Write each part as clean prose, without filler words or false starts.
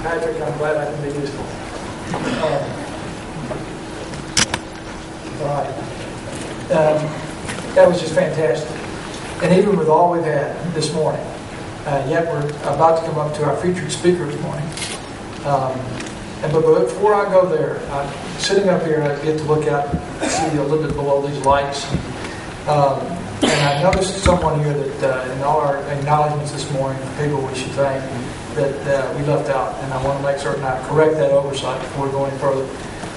Patrick. I'm glad I can be useful. All right. That was just fantastic. And even with all we've had this morning, yet we're about to come up to our featured speaker this morning. But before I go there, sitting up here, I get to look out and see a little bit below these lights. And I noticed someone here that in all our acknowledgments this morning, people we should thank, that we left out. And I want to make certain I correct that oversight before we go any further.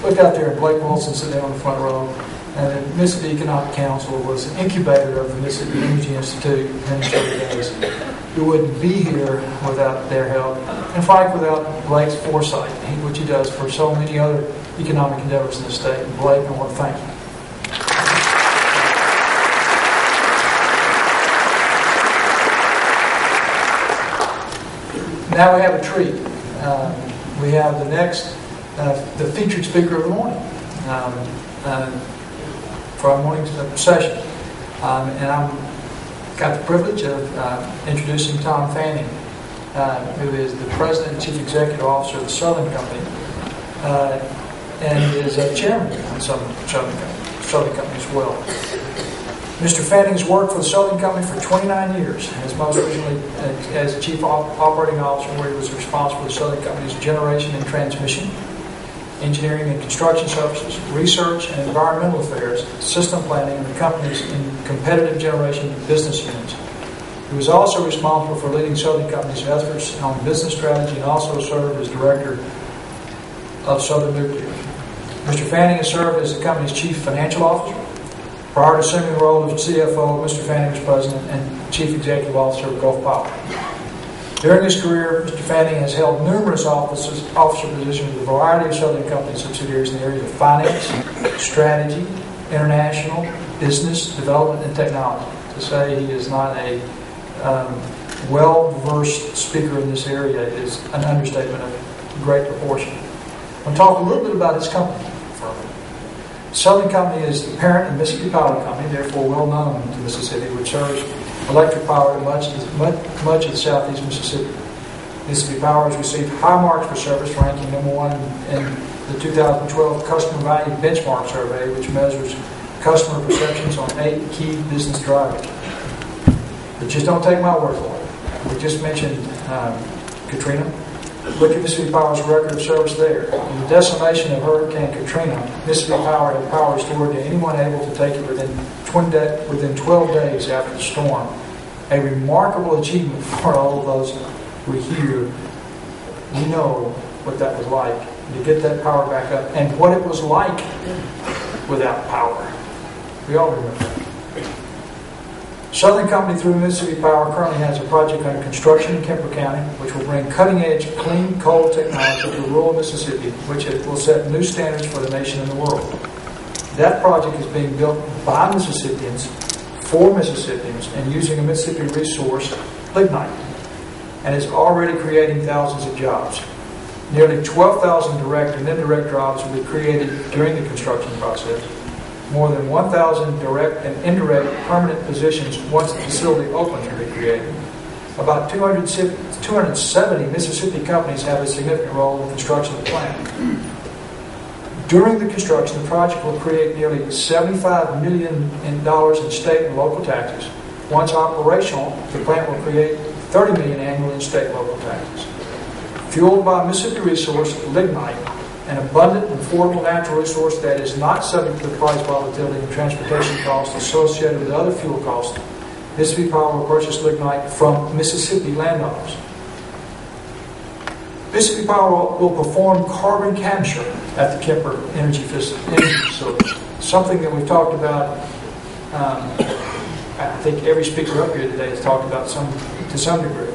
Look out there, Blake Wilson sitting there on the front row. And the Mississippi Economic Council was an incubator of the Mississippi Energy Institute in the early days. We wouldn't be here without their help. And frankly, without Blake's foresight, which he does for so many other economic endeavors in the state. And Blake, I want to thank you. Now we have a treat. We have the next, the featured speaker of the morning for our morning session. And I've got the privilege of introducing Tom Fanning, who is the President and Chief Executive Officer of the Southern Company, and is Chairman of Southern Company as well. Mr. Fanning has worked for the Southern Company for 29 years, as most recently as Chief Operating Officer, where he was responsible for the Southern Company's generation and transmission, engineering and construction services, research and environmental affairs, system planning, and the company's competitive generation business units. He was also responsible for leading Southern Company's efforts on business strategy and also served as Director of Southern Nuclear. Mr. Fanning has served as the company's Chief Financial Officer. Prior to assuming the role of CFO, Mr. Fanning was President and Chief Executive Officer of Gulf Power. During his career, Mr. Fanning has held numerous officer positions with a variety of Southern Company subsidiaries in the areas of finance, strategy, international, business, development, and technology. To say he is not a well-versed speaker in this area is an understatement of great proportion. I want to talk a little bit about his company. Southern Company is the parent of Mississippi Power Company, therefore well known to Mississippi, which serves electric power to much of the southeast Mississippi. Mississippi Power has received high marks for service, ranking #1 in the 2012 Customer Value Benchmark Survey, which measures customer perceptions on 8 key business drivers. But just don't take my word for it. We just mentioned Katrina. Look at Mississippi Power's record of service there. In the decimation of Hurricane Katrina, Mississippi Power had power restored to anyone able to take it within 12 days after the storm. A remarkable achievement for all of those who hear. We know what that was like to get that power back up and what it was like without power. We all remember that. Southern Company, through Mississippi Power, currently has a project under construction in Kemper County, which will bring cutting-edge clean coal technology to rural Mississippi, which will set new standards for the nation and the world. That project is being built by Mississippians, for Mississippians, and using a Mississippi resource, lignite, and is already creating thousands of jobs. Nearly 12,000 direct and indirect jobs will be created during the construction process. More than 1,000 direct and indirect permanent positions once the facility opens will be created. About 270 Mississippi companies have a significant role in the construction of the plant. During the construction, the project will create nearly $75 million in state and local taxes. Once operational, the plant will create $30 million annually in state and local taxes. Fueled by Mississippi resource, lignite, an abundant and affordable natural resource that is not subject to the price volatility and transportation costs associated with other fuel costs, Mississippi Power will purchase lignite from Mississippi landowners. Mississippi Power will perform carbon capture at the Kemper Energy Facility, something that we've talked about. I think every speaker up here today has talked about to some degree,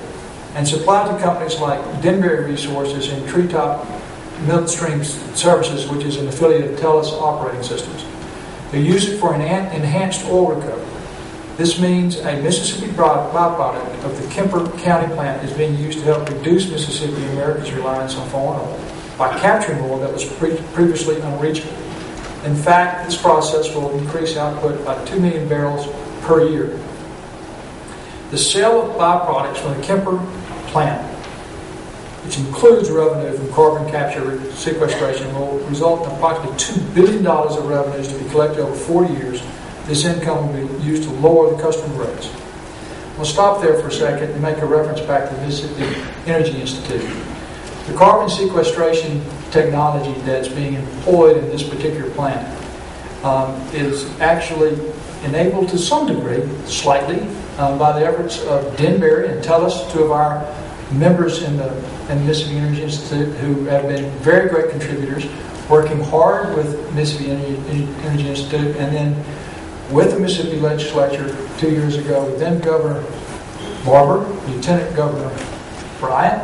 and supply to companies like Denbury Resources and Treetop Midstream Services, which is an affiliate of TELUS Operating Systems. They use it for enhanced oil recovery. This means a Mississippi byproduct of the Kemper County plant is being used to help reduce Mississippi and America's reliance on foreign oil by capturing oil that was previously unreachable. In fact, this process will increase output by 2 million barrels per year. The sale of byproducts from the Kemper plant which includes revenue from carbon capture sequestration, will result in approximately $2 billion of revenues to be collected over 40 years. This income will be used to lower the customer rates. We'll stop there for a second and make a reference back to the Mississippi Energy Institute. The carbon sequestration technology that's being employed in this particular plant is actually enabled to some degree, slightly, by the efforts of Denbury and Tellus, two of our members in the Mississippi Energy Institute, who have been very great contributors, working hard with Mississippi Energy Institute, and then with the Mississippi Legislature 2 years ago, then Governor Barber, Lieutenant Governor Bryant,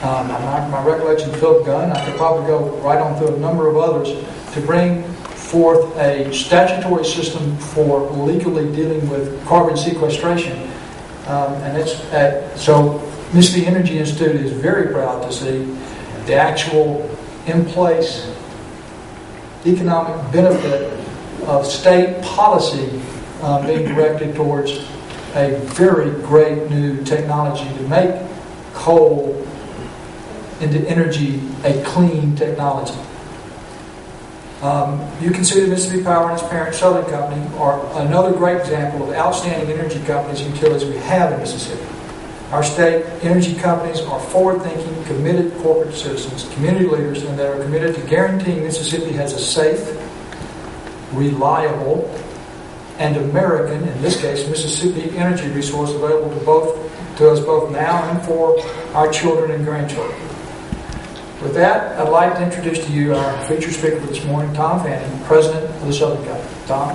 my recollection, Philip Gunn. I could probably go right on through a number of others to bring forth a statutory system for legally dealing with carbon sequestration. So Mississippi Energy Institute is very proud to see the actual in-place economic benefit of state policy being directed towards a very great new technology to make coal into energy a clean technology. You can see the Mississippi Power and its parent Southern Company are another great example of outstanding energy companies and utilities we have in Mississippi. Our state energy companies are forward-thinking, committed corporate citizens, community leaders, and that are committed to guaranteeing Mississippi has a safe, reliable, and American, in this case, Mississippi energy resource available to us both now and for our children and grandchildren. With that, I'd like to introduce to you our featured speaker for this morning, Tom Fanning, President of the Southern Company. Tom?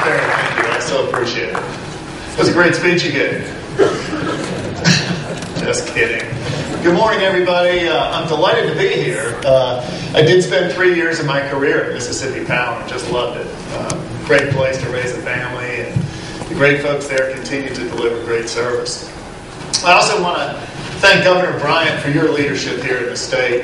Thank you. I so appreciate it. It was a great speech you gave. Just kidding. Good morning, everybody. I'm delighted to be here. I did spend 3 years of my career at Mississippi Power and just loved it. Great place to raise a family, and the great folks there continue to deliver great service. I also want to thank Governor Bryant for your leadership here in the state.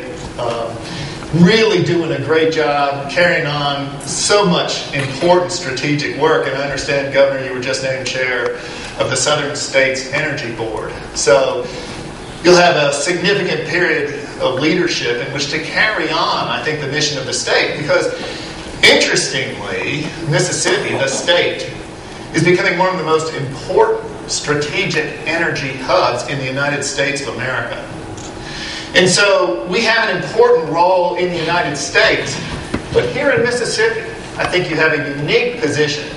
Really doing a great job carrying on so much important strategic work. And I understand, Governor, you were just named chair of the Southern States Energy Board. So you'll have a significant period of leadership in which to carry on, I think, the mission of the state. Because interestingly, Mississippi, the state, is becoming one of the most important strategic energy hubs in the United States of America. And so we have an important role in the United States, but here in Mississippi, I think you have a unique position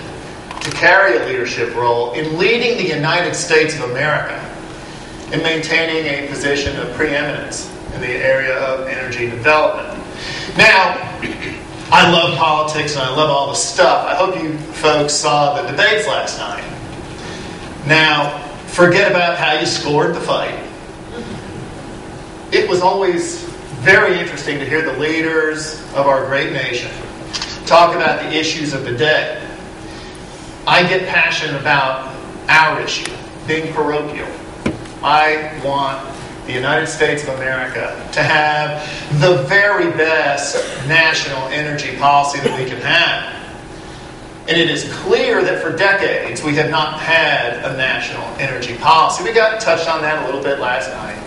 to carry a leadership role in leading the United States of America in maintaining a position of preeminence in the area of energy development. Now, I love politics and I love all the stuff. I hope you folks saw the debates last night. Now, forget about how you scored the fight. It was always very interesting to hear the leaders of our great nation talk about the issues of the day. I get passionate about our issue, being parochial. I want the United States of America to have the very best national energy policy that we can have. And it is clear that for decades we have not had a national energy policy. We touched on that a little bit last night.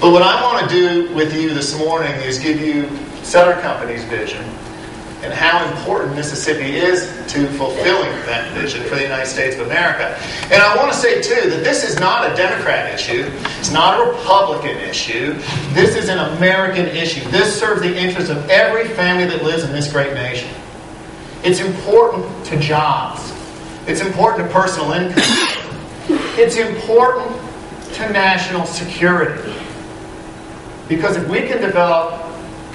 But what I want to do with you this morning is give you Southern Company's vision and how important Mississippi is to fulfilling that vision for the United States of America. And I want to say, too, that this is not a Democrat issue. It's not a Republican issue. This is an American issue. This serves the interests of every family that lives in this great nation. It's important to jobs. It's important to personal income. It's important to national security. Because if we can develop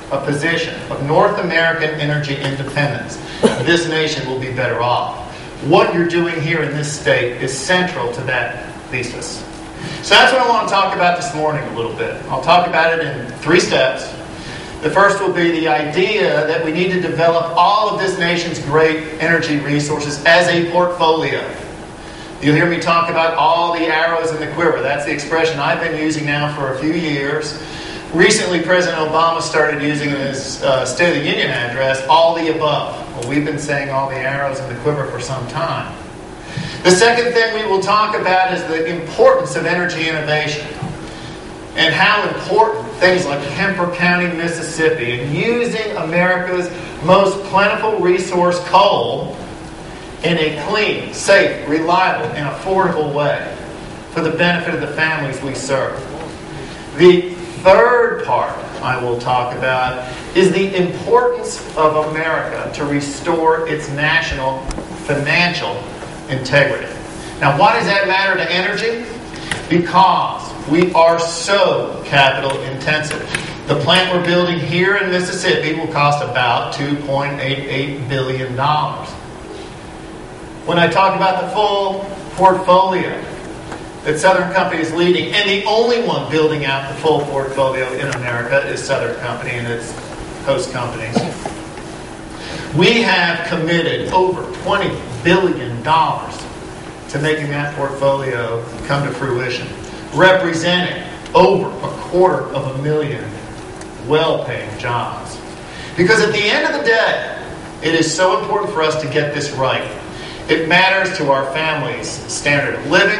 a position of North American energy independence, this nation will be better off. What you're doing here in this state is central to that thesis. So that's what I want to talk about this morning a little bit. I'll talk about it in 3 steps. The first will be the idea that we need to develop all of this nation's great energy resources as a portfolio. You'll hear me talk about all the arrows in the quiver. That's the expression I've been using now for a few years. Recently, President Obama started using in his State of the Union address, all the above. Well, we've been saying all the arrows in the quiver for some time. The second thing we will talk about is the importance of energy innovation and how important things like Kemper County, Mississippi, and using America's most plentiful resource, coal, in a clean, safe, reliable, and affordable way for the benefit of the families we serve. The third part I will talk about is the importance of America to restore its national financial integrity. Now, why does that matter to energy? Because we are so capital intensive. The plant we're building here in Mississippi will cost about $2.88 billion. When I talk about the full portfolio that Southern Company is leading, and the only one building out the full portfolio in America is Southern Company and its host companies. We have committed over $20 billion to making that portfolio come to fruition, representing over 250,000 well-paying jobs. Because at the end of the day, it is so important for us to get this right. It matters to our families' standard of living.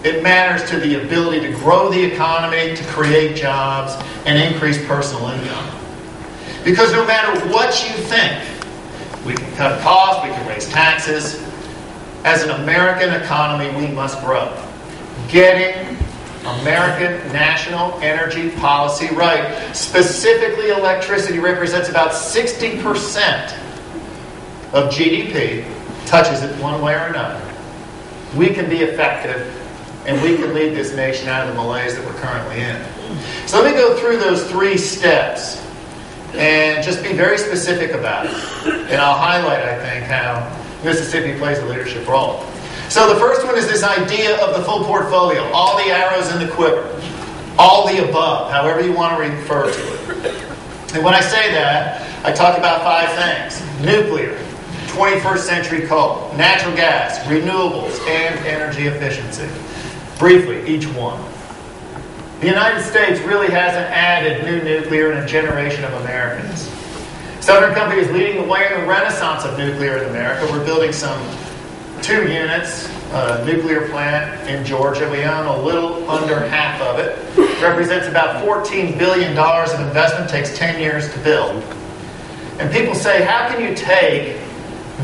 It matters to the ability to grow the economy, to create jobs, and increase personal income. Because no matter what you think, we can cut costs, we can raise taxes. As an American economy, we must grow. Getting American national energy policy right, specifically electricity, represents about 60% of GDP, touches it one way or another. We can be effective, and we can lead this nation out of the malaise that we're currently in. So let me go through those 3 steps and just be very specific about it. And I'll highlight, I think, how Mississippi plays a leadership role. So the first one is this idea of the full portfolio, all the arrows in the quiver, all the above, however you want to refer to it. And when I say that, I talk about 5 things: nuclear, 21st century coal, natural gas, renewables, and energy efficiency. Briefly, each one. The United States really hasn't added new nuclear in a generation of Americans. Southern Company is leading the way in the renaissance of nuclear in America. We're building some 2 units, a nuclear plant in Georgia. We own a little under half of it. Represents about $14 billion of investment, takes 10 years to build. And people say, how can you take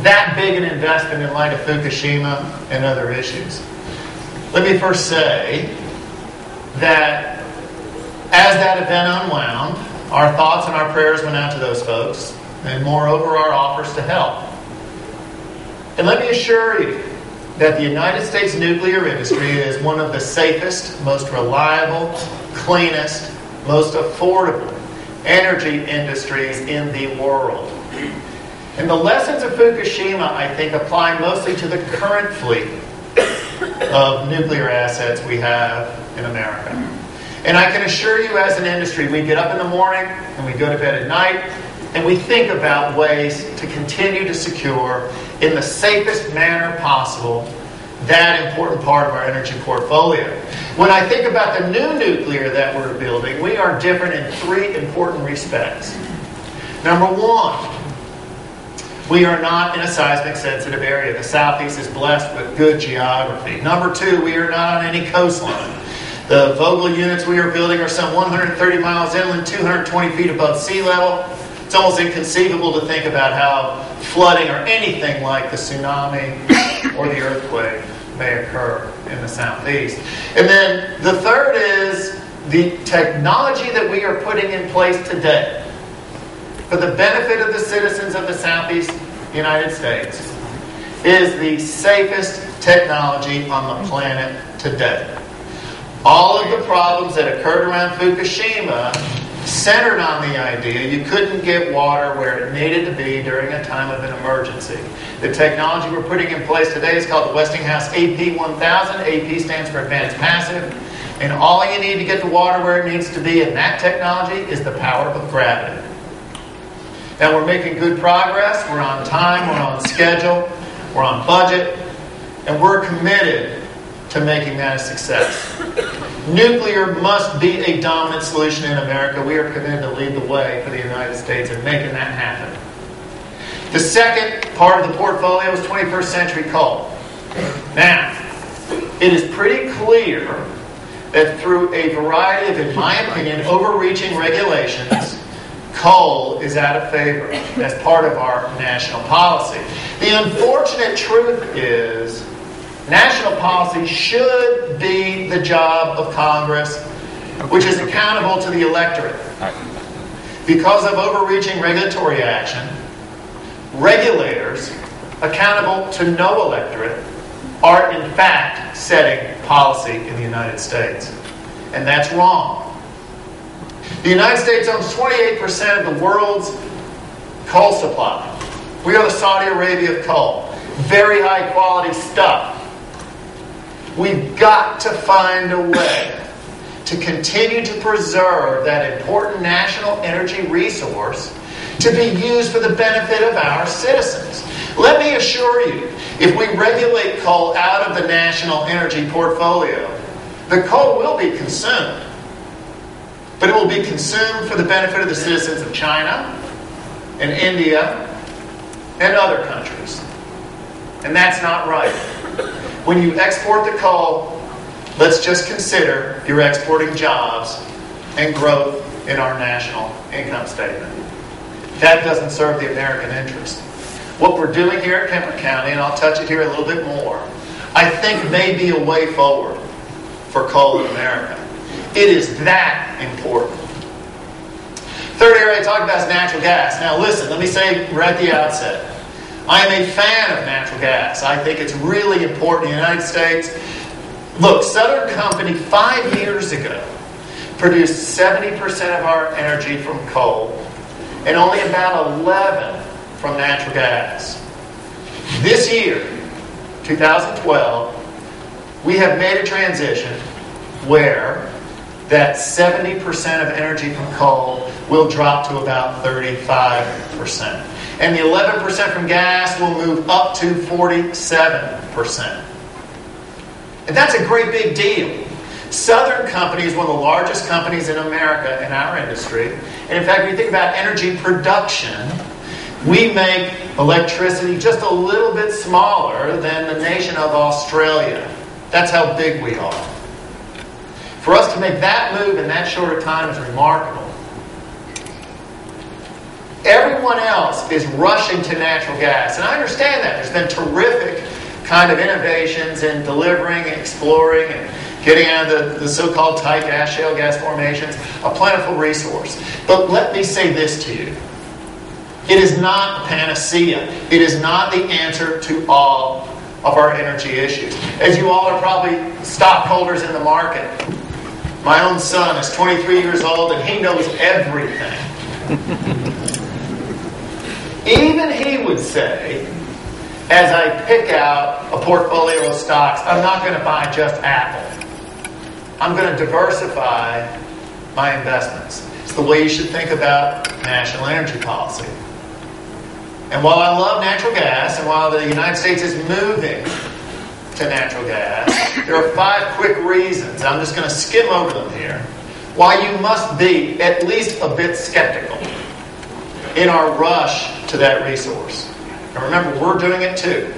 that big an investment in light of Fukushima and other issues? Let me first say that as that event unwound, our thoughts and our prayers went out to those folks, and moreover, our offers to help. And let me assure you that the United States nuclear industry is one of the safest, most reliable, cleanest, most affordable energy industries in the world. And the lessons of Fukushima, I think, apply mostly to the current fleet of nuclear assets we have in America. And I can assure you, as an industry, we get up in the morning and we go to bed at night, and we think about ways to continue to secure, in the safest manner possible, that important part of our energy portfolio. When I think about the new nuclear that we're building, we are different in 3 important respects. Number 1, we are not in a seismic sensitive area. The Southeast is blessed with good geography. Number 2, we are not on any coastline. The Vogtle units we are building are some 130 miles inland, 220 feet above sea level. It's almost inconceivable to think about how flooding or anything like the tsunami or the earthquake may occur in the Southeast. And then the third is the technology that we are putting in place today for the benefit of the citizens of the Southeast United States is the safest technology on the planet today. All of the problems that occurred around Fukushima centered on the idea you couldn't get water where it needed to be during a time of an emergency. The technology we're putting in place today is called the Westinghouse AP1000. AP stands for Advanced Passive. And all you need to get the water where it needs to be in that technology is the power of gravity. Now, we're making good progress. We're on time. We're on schedule. We're on budget. And we're committed to making that a success. Nuclear must be a dominant solution in America. We are committed to lead the way for the United States in making that happen. The second part of the portfolio is 21st century coal. Now, it is pretty clear that through a variety of, in my opinion, overreaching regulations, coal is out of favor as part of our national policy. The unfortunate truth is, national policy should be the job of Congress, which is accountable to the electorate. Because of overreaching regulatory action, regulators, accountable to no electorate, are in fact setting policy in the United States. And that's wrong. The United States owns 28% of the world's coal supply. We are the Saudi Arabia of coal. Very high quality stuff. We've got to find a way to continue to preserve that important national energy resource to be used for the benefit of our citizens. Let me assure you, if we regulate coal out of the national energy portfolio, the coal will be consumed. But it will be consumed for the benefit of the citizens of China and India and other countries. And that's not right. When you export the coal, let's just consider you're exporting jobs and growth in our national income statement. That doesn't serve the American interest. What we're doing here at Kemper County, and I'll touch it here a little bit more, I think may be a way forward for coal in America. It is that important. Third area I talked about is natural gas. Now listen, let me say right at the outset, I am a fan of natural gas. I think it's really important in the United States. Look, Southern Company 5 years ago produced 70% of our energy from coal and only about 11% from natural gas. This year, 2012, we have made a transition where that 70% of energy from coal will drop to about 35%. And the 11% from gas will move up to 47%. And that's a great big deal. Southern Company is one of the largest companies in America in our industry. And in fact, when you think about energy production, we make electricity just a little bit smaller than the nation of Australia. That's how big we are. For us to make that move in that short a time is remarkable. Everyone else is rushing to natural gas. And I understand that. There's been terrific kind of innovations in delivering, exploring, and getting out of the so-called tight gas, shale gas formations, a plentiful resource. But let me say this to you. It is not a panacea. It is not the answer to all of our energy issues. As you all are probably stockholders in the market, my own son is 23 years old and he knows everything. Even he would say, as I pick out a portfolio of stocks, I'm not going to buy just Apple. I'm going to diversify my investments. It's the way you should think about national energy policy. And while I love natural gas, and while the United States is moving to natural gas, there are 5 quick reasons, I'm just going to skim over them here, why you must be at least a bit skeptical in our rush to that resource. And remember, we're doing it too.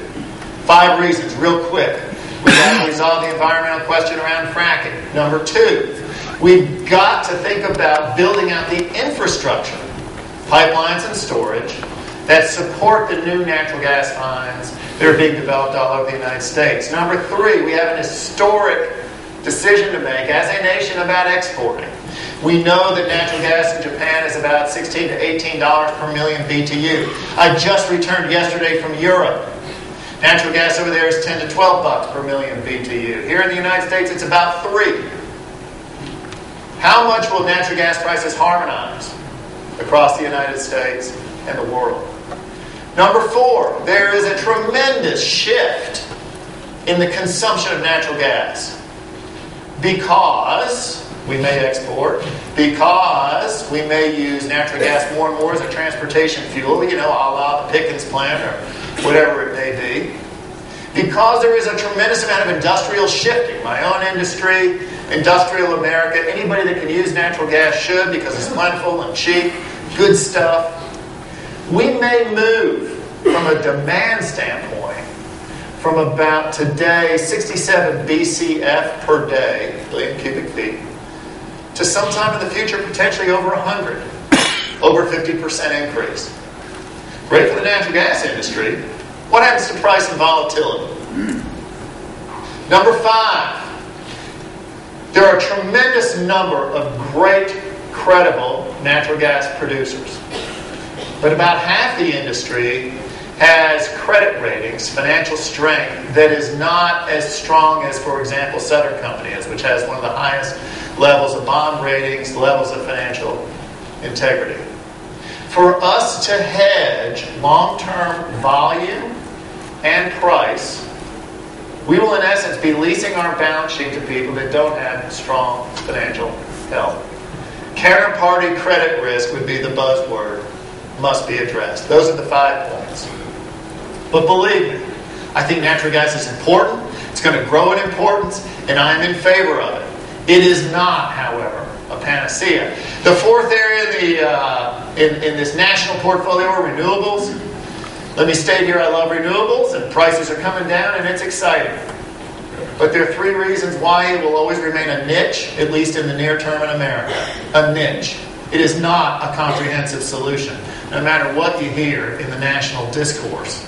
5 reasons, real quick. We've got to resolve the environmental question around fracking. Number 2, we've got to think about building out the infrastructure, pipelines and storage, that support the new natural gas finds that are being developed all over the United States. Number 3, we have an historic decision to make as a nation about exporting. We know that natural gas in Japan is about $16 to $18 per million BTU. I just returned yesterday from Europe. Natural gas over there is $10 to $12 per million BTU. Here in the United States, it's about $3. How much will natural gas prices harmonize across the United States and the world? Number 4, there is a tremendous shift in the consumption of natural gas because we may export, because we may use natural gas more and more as a transportation fuel, a la the Pickens plant or whatever it may be. Because there is a tremendous amount of industrial shifting. My own industry, industrial America, anybody that can use natural gas should because it's plentiful and cheap, good stuff. We may move from a demand standpoint, from about today 67 BCF per day, billion cubic feet, to sometime in the future potentially over 100, over 50% increase. Great for the natural gas industry. What happens to price and volatility? Number 5, there are a tremendous number of great, credible natural gas producers. But about half the industry has credit ratings, financial strength, that is not as strong as, for example, Southern Company is, which has one of the highest levels of bond ratings, levels of financial integrity. For us to hedge long-term volume and price, we will in essence be leasing our balance sheet to people that don't have strong financial health. Counterparty credit risk would be the buzzword, must be addressed. Those are the 5 points. But believe me, I think natural gas is important. It's going to grow in importance, and I am in favor of it. It is not, however, a panacea. The 4th area in this national portfolio are renewables. Let me state here, I love renewables, and prices are coming down, and it's exciting. But there are 3 reasons why it will always remain a niche, at least in the near term in America. A niche. It is not a comprehensive solution, no matter what you hear in the national discourse.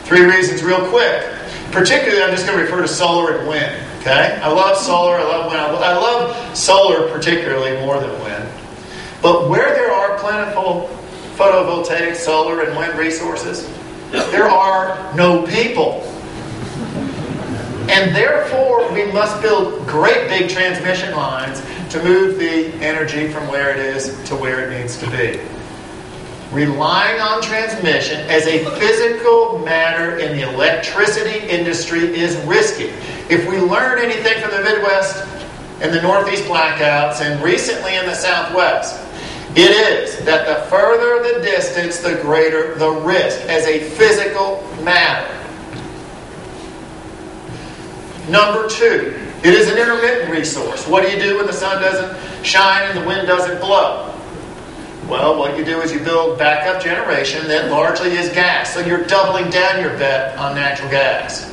3 reasons real quick. Particularly, I'm just going to refer to solar and wind. Okay? I love solar, I love wind. I love solar particularly more than wind. But where there are plentiful photovoltaic, solar, and wind resources, there are no people. And therefore, we must build great big transmission lines to move the energy from where it is to where it needs to be. Relying on transmission as a physical matter in the electricity industry is risky. If we learn anything from the Midwest and the Northeast blackouts, and recently in the Southwest, it is that the further the distance, the greater the risk as a physical matter. Number 2, it is an intermittent resource. What do you do when the sun doesn't shine and the wind doesn't blow? Well, what you do is you build backup generation that largely is gas. So you're doubling down your bet on natural gas.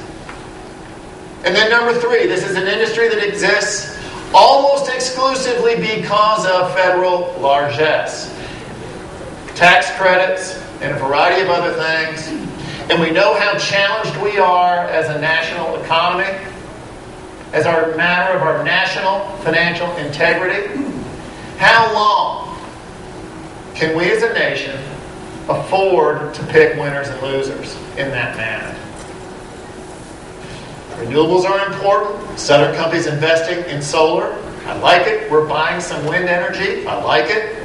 And then number 3, this is an industry that exists almost exclusively because of federal largesse. Tax credits and a variety of other things. And we know how challenged we are as a national economy, as a matter of our national financial integrity. How long can we as a nation afford to pick winners and losers in that manner? Renewables are important. Southern Company's investing in solar. I like it. We're buying some wind energy. I like it.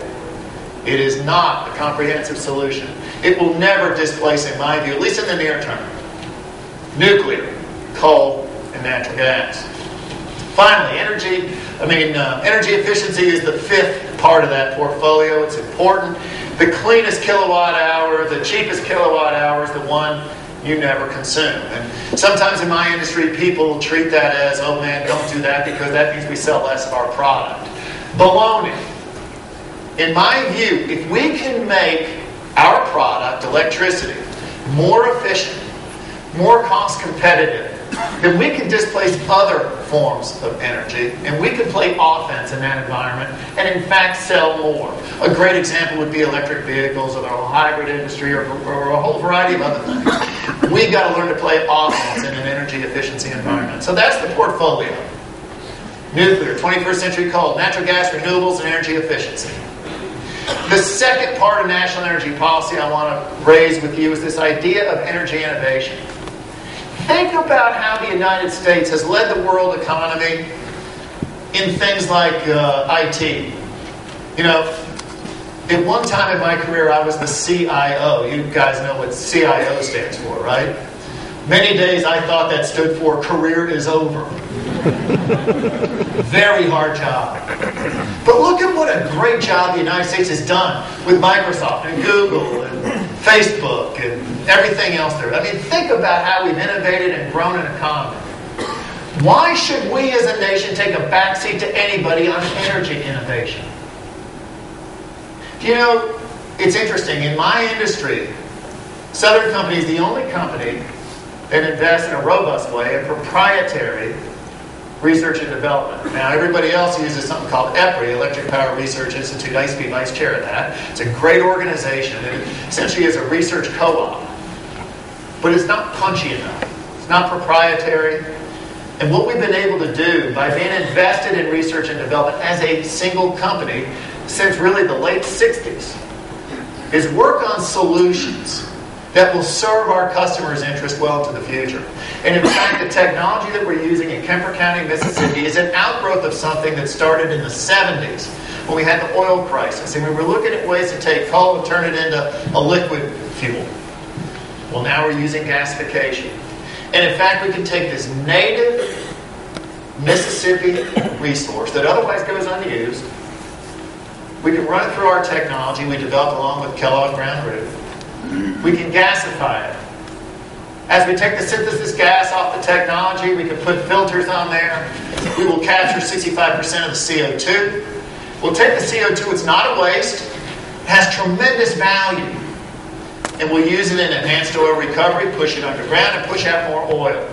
It is not a comprehensive solution. It will never displace, in my view, at least in the near term, nuclear, coal, and natural gas. Finally, energy efficiency is the 5th part of that portfolio. It's important. The cleanest kilowatt hour, the cheapest kilowatt hour is the one you never consume. And sometimes in my industry, people treat that as, oh man, don't do that because that means we sell less of our product. Baloney. In my view, if we can make our product, electricity, more efficient, more cost competitive, then we can displace other forms of energy, and we can play offense in that environment and in fact sell more. A great example would be electric vehicles or the whole hybrid industry or a whole variety of other things. We've got to learn to play offense in an energy efficiency environment. So that's the portfolio. Nuclear, 21st century coal, natural gas, renewables, and energy efficiency. The second part of national energy policy I want to raise with you is this idea of energy innovation. Think about how the United States has led the world economy in things like IT. You know, at one time in my career, I was the CIO. You guys know what CIO stands for, right? Many days I thought that stood for career is over. Very hard job. But look at what a great job the United States has done with Microsoft and Google and Facebook and everything else there. I mean, think about how we've innovated and grown an economy. Why should we as a nation take a backseat to anybody on energy innovation? You know, it's interesting. In my industry, Southern Company is the only company that invests in a robust way in proprietary research and development. Now, everybody else uses something called EPRI, Electric Power Research Institute. I used to be vice chair of that. It's a great organization. It essentially is a research co-op. But it's not punchy enough. It's not proprietary. And what we've been able to do by being invested in research and development as a single company since really the late 60s is work on solutions that will serve our customers' interest well into the future. And in fact, the technology that we're using in Kemper County, Mississippi is an outgrowth of something that started in the 70s when we had the oil crisis. And we were looking at ways to take coal and turn it into a liquid fuel. Well, now we're using gasification. And in fact, we can take this native Mississippi resource that otherwise goes unused. We can run it through our technology we developed along with Kellogg Ground Root. We can gasify it. As we take the synthesis gas off the technology, we can put filters on there. We will capture 65% of the CO2. We'll take the CO2, it's not a waste. It has tremendous value. And we'll use it in enhanced oil recovery, push it underground, and push out more oil.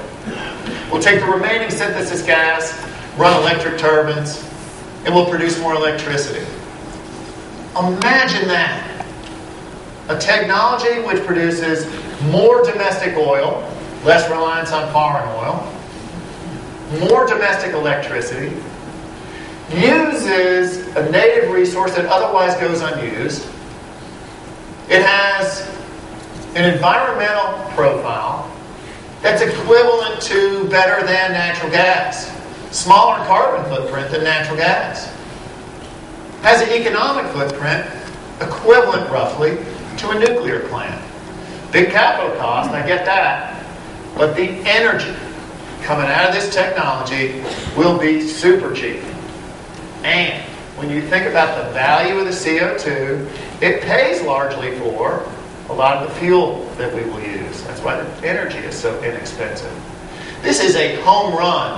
We'll take the remaining synthesis gas, run electric turbines, and we'll produce more electricity. Imagine that. A technology which produces more domestic oil, less reliance on foreign oil, more domestic electricity, uses a native resource that otherwise goes unused. It has an environmental profile that's equivalent to better than natural gas. Smaller carbon footprint than natural gas. Has an economic footprint equivalent roughly to a nuclear plant. Big capital cost, I get that. But the energy coming out of this technology will be super cheap. And when you think about the value of the CO2, it pays largely for a lot of the fuel that we will use. That's why the energy is so inexpensive. This is a home run,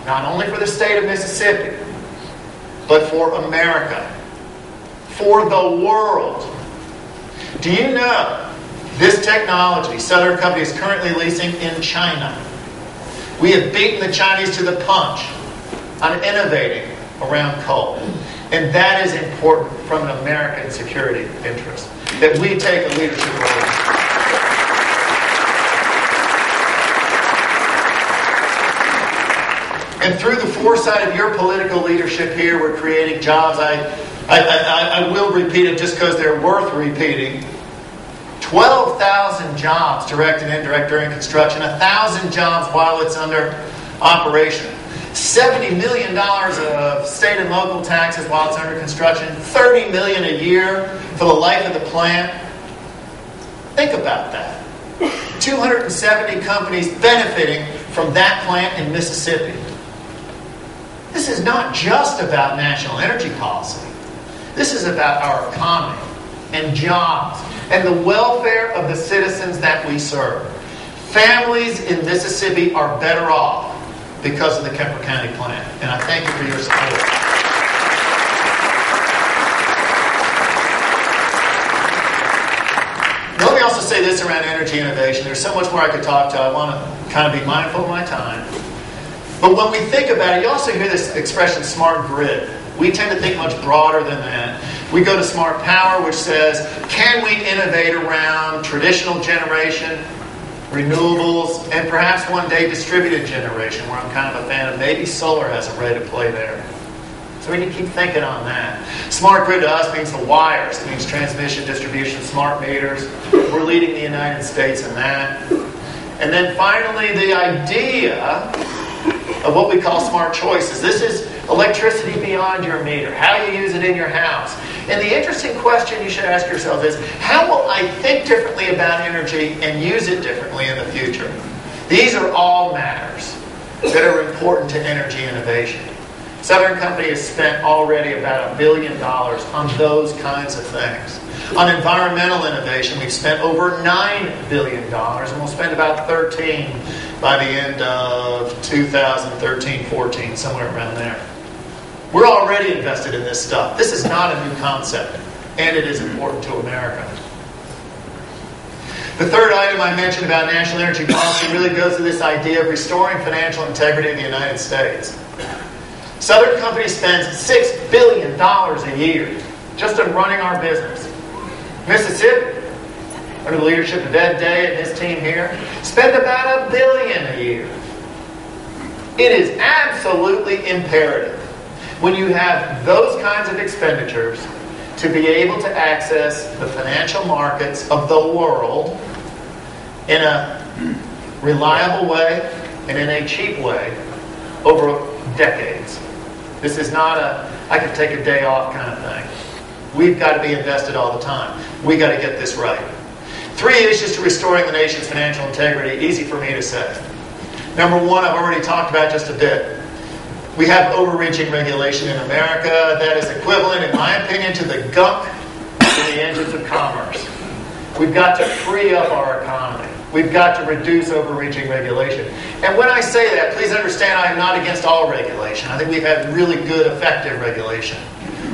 not only for the state of Mississippi, but for America, for the world. Do you know this technology Southern Company is currently leasing in China? We have beaten the Chinese to the punch on innovating around coal. And that is important from an American security interest, that we take a leadership role. And through the foresight of your political leadership here, we're creating jobs. I will repeat it just because they're worth repeating. 12,000 jobs, direct and indirect, during construction. 1,000 jobs while it's under operation. $70 million of state and local taxes while it's under construction. $30 million a year for the life of the plant. Think about that. 270 companies benefiting from that plant in Mississippi. This is not just about national energy policy. This is about our economy and jobs and the welfare of the citizens that we serve. Families in Mississippi are better off because of the Kemper County plan. And I thank you for your support. Let me also say this around energy innovation. There's so much more I could talk to. I want to kind of be mindful of my time. But when we think about it, you also hear this expression, smart grid. We tend to think much broader than that. We go to smart power, which says, can we innovate around traditional generation, renewables, and perhaps one day distributed generation, where I'm kind of a fan of maybe solar has a role to play there. So we need to keep thinking on that. Smart grid to us means the wires. It means transmission, distribution, smart meters. We're leading the United States in that. And then finally, the idea of what we call smart choices. This is electricity beyond your meter, how you use it in your house. And the interesting question you should ask yourself is, how will I think differently about energy and use it differently in the future? These are all matters that are important to energy innovation. Southern Company has spent already about $1 billion on those kinds of things. On environmental innovation, we've spent over $9 billion, and we'll spend about $13 by the end of 2013-14, somewhere around there. We're already invested in this stuff. This is not a new concept, and it is important to America. The third item I mentioned about national energy policy really goes to this idea of restoring financial integrity in the United States. Southern Company spends $6 billion a year just on running our business. Mississippi, under the leadership of Ed Day and his team here, spend about $1 billion a year. It is absolutely imperative when you have those kinds of expenditures to be able to access the financial markets of the world in a reliable way and in a cheap way over decades. This is not a, I can take a day off kind of thing. We've got to be invested all the time. We've got to get this right. 3 issues to restoring the nation's financial integrity, easy for me to say. Number 1, I've already talked about just a bit. We have overreaching regulation in America that is equivalent, in my opinion, to the gunk in the engines of commerce. We've got to free up our economy. We've got to reduce overreaching regulation. And when I say that, please understand I am not against all regulation. I think we've had really good, effective regulation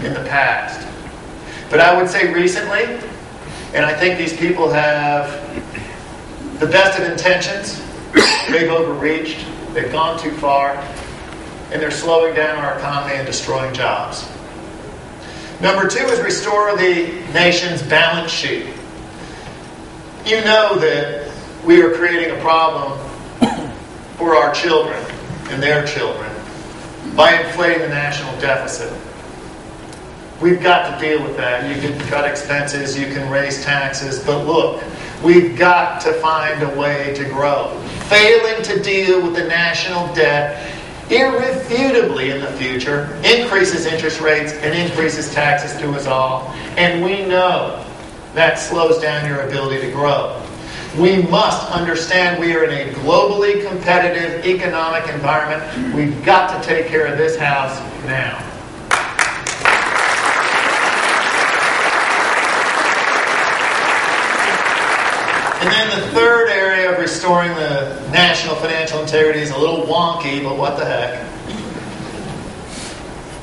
in the past. But I would say recently, and I think these people have the best of intentions, they've overreached, they've gone too far, and they're slowing down our economy and destroying jobs. Number 2 is restore the nation's balance sheet. You know that we are creating a problem for our children and their children by inflating the national deficit. We've got to deal with that. You can cut expenses, you can raise taxes, but look, we've got to find a way to grow. Failing to deal with the national debt irrefutably in the future increases interest rates and increases taxes to us all, and we know that slows down your ability to grow. We must understand we are in a globally competitive economic environment. We've got to take care of this house now. And then the third area of restoring the national financial integrity is a little wonky, but what the heck.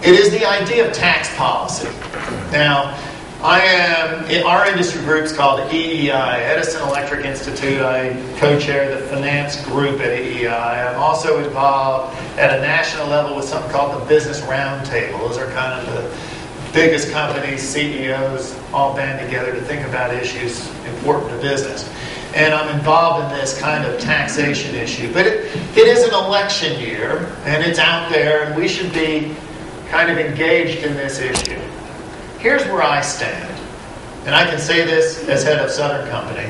It is the idea of tax policy. Now, our industry group's called EEI, Edison Electric Institute. I co-chair the finance group at EEI. I'm also involved at a national level with something called the Business Roundtable. Those are kind of the biggest companies, CEOs, all band together to think about issues important to business. And I'm involved in this kind of taxation issue. But it is an election year, and it's out there, and we should be kind of engaged in this issue. Here's where I stand, and I can say this as head of Southern Company,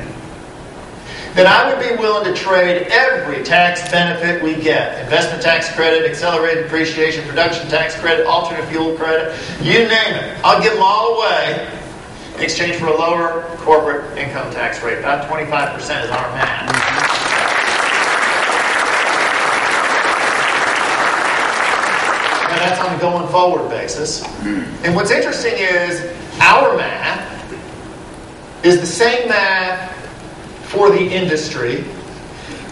that I would be willing to trade every tax benefit we get, investment tax credit, accelerated depreciation, production tax credit, alternate fuel credit, you name it. I'll give them all away in exchange for a lower corporate income tax rate. About 25% is our math. Now that's on a going forward basis. And what's interesting is our math is the same math for the industry,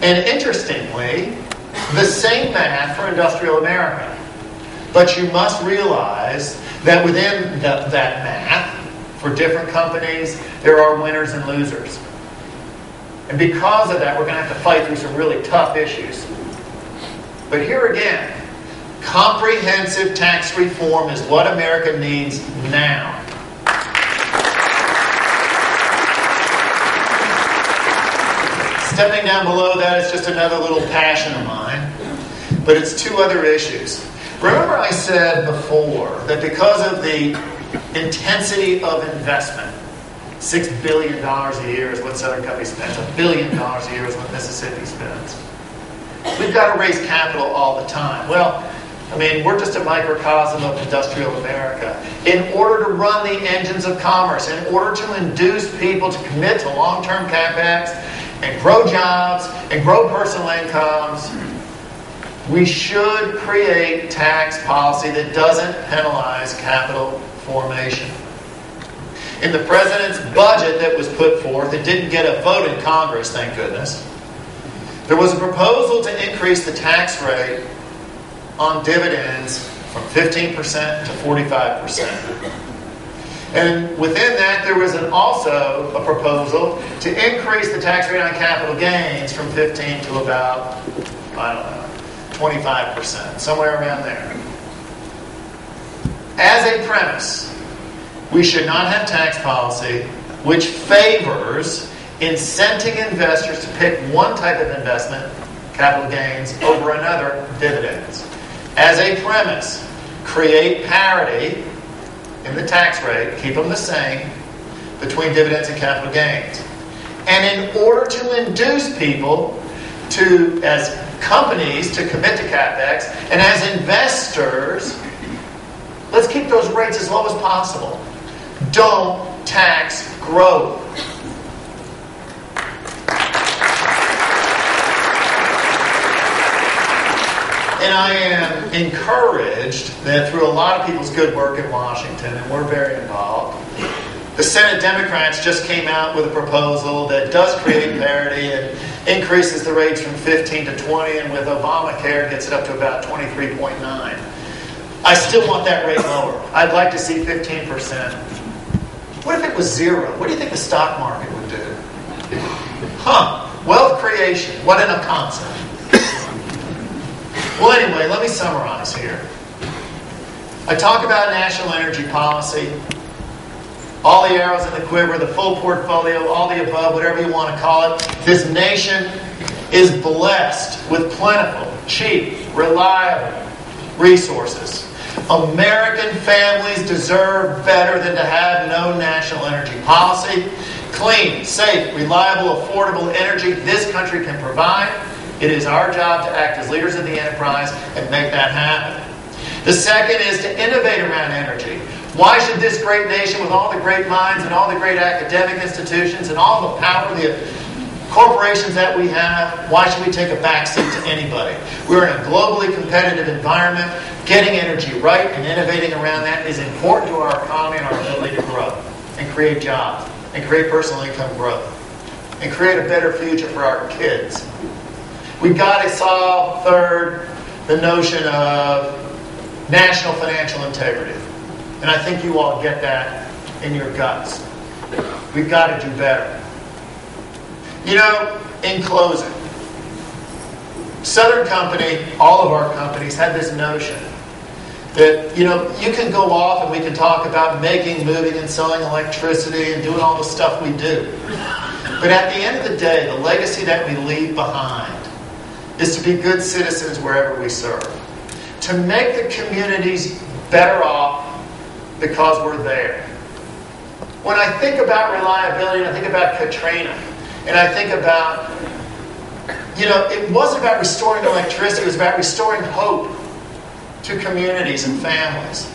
and interestingly, the same math for industrial America. But you must realize that within that math, for different companies, there are winners and losers. And because of that, we're going to have to fight through some really tough issues. But here again, comprehensive tax reform is what America needs now. Stepping down below that is just another little passion of mine, but it's 2 other issues. Remember I said before that because of the intensity of investment, $6 billion a year is what Southern Company spends, $1 billion a year is what Mississippi spends. We've got to raise capital all the time. Well, I mean, we're just a microcosm of industrial America. In order to run the engines of commerce, in order to induce people to commit to long-term CapEx and grow jobs and grow personal incomes, we should create tax policy that doesn't penalize capital formation. In the President's budget that was put forth, it didn't get a vote in Congress, thank goodness. There was a proposal to increase the tax rate on dividends from 15% to 45%. And within that, there was also a proposal to increase the tax rate on capital gains from 15 to about, I don't know, 25%, somewhere around there. As a premise, we should not have tax policy which favors incenting investors to pick one type of investment, capital gains, over another, dividends. As a premise, create parity in the tax rate, keep them the same, between dividends and capital gains. And in order to induce people to, as companies, to commit to CapEx, and as investors, let's keep those rates as low as possible. Don't tax growth. And I am encouraged that through a lot of people's good work in Washington, and we're very involved, the Senate Democrats just came out with a proposal that does create parity and increases the rates from 15 to 20, and with Obamacare gets it up to about 23.9. I still want that rate lower. I'd like to see 15%. What if it was zero? What do you think the stock market would do? Wealth creation. What a concept. Well, anyway, let me summarize here. I talk about national energy policy, all the arrows in the quiver, the full portfolio, all the above, whatever you want to call it. This nation is blessed with plentiful, cheap, reliable resources. American families deserve better than to have no national energy policy. Clean, safe, reliable, affordable energy this country can provide. It is our job to act as leaders of the enterprise and make that happen. The second is to innovate around energy. Why should this great nation, with all the great minds and all the great academic institutions and all the power of the corporations that we have, why should we take a backseat to anybody? We're in a globally competitive environment. Getting energy right and innovating around that is important to our economy and our ability to grow and create jobs and create personal income growth and create a better future for our kids. We've got to solve, third, the notion of national financial integrity. And I think you all get that in your guts. We've got to do better. You know, in closing, Southern Company, all of our companies, had this notion that, you know, you can go off and we can talk about making, moving, and selling electricity and doing all the stuff we do. But at the end of the day, the legacy that we leave behind is to be good citizens wherever we serve. To make the communities better off because we're there. When I think about reliability, and I think about Katrina, and I think about, you know, it wasn't about restoring electricity, it was about restoring hope to communities and families.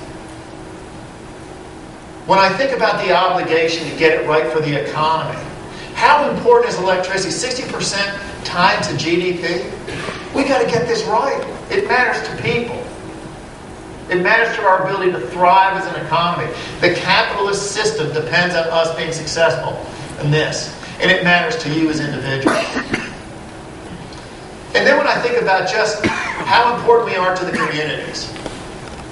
When I think about the obligation to get it right for the economy, how important is electricity? 60% tied to GDP? We got to get this right. It matters to people. It matters to our ability to thrive as an economy. The capitalist system depends on us being successful in this. And it matters to you as individuals. And then when I think about just how important we are to the communities.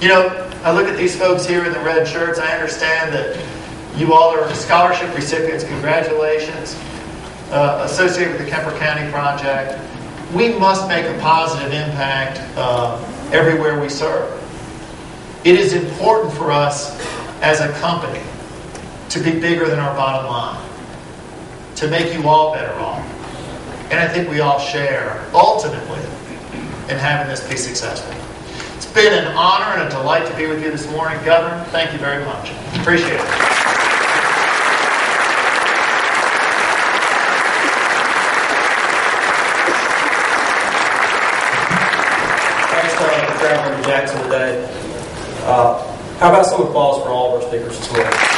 You know, I look at these folks here in the red shirts. I understand that you all are scholarship recipients. Congratulations. Associated with the Kemper County Project. We must make a positive impact everywhere we serve. It is important for us as a company to be bigger than our bottom line, to make you all better off. And I think we all share, ultimately, in having this be successful. It's been an honor and a delight to be with you this morning. Governor, thank you very much. Appreciate it. Thanks for traveling to Jackson today. How about some applause for all of our speakers as well?